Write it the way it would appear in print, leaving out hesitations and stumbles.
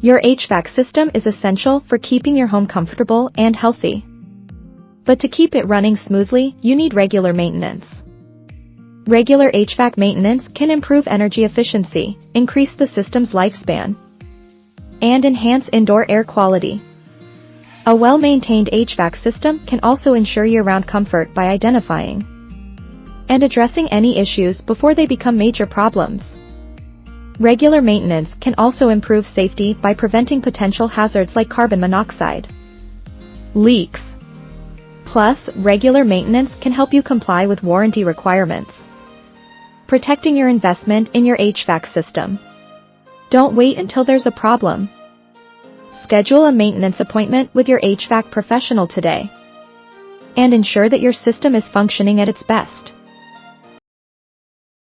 Your HVAC system is essential for keeping your home comfortable and healthy. But to keep it running smoothly, you need regular maintenance. Regular HVAC maintenance can improve energy efficiency, increase the system's lifespan, and enhance indoor air quality. A well-maintained HVAC system can also ensure year-round comfort by identifying and addressing any issues before they become major problems. Regular maintenance can also improve safety by preventing potential hazards like carbon monoxide leaks. Plus, regular maintenance can help you comply with warranty requirements, protecting your investment in your HVAC system. Don't wait until there's a problem. Schedule a maintenance appointment with your HVAC professional today and ensure that your system is functioning at its best.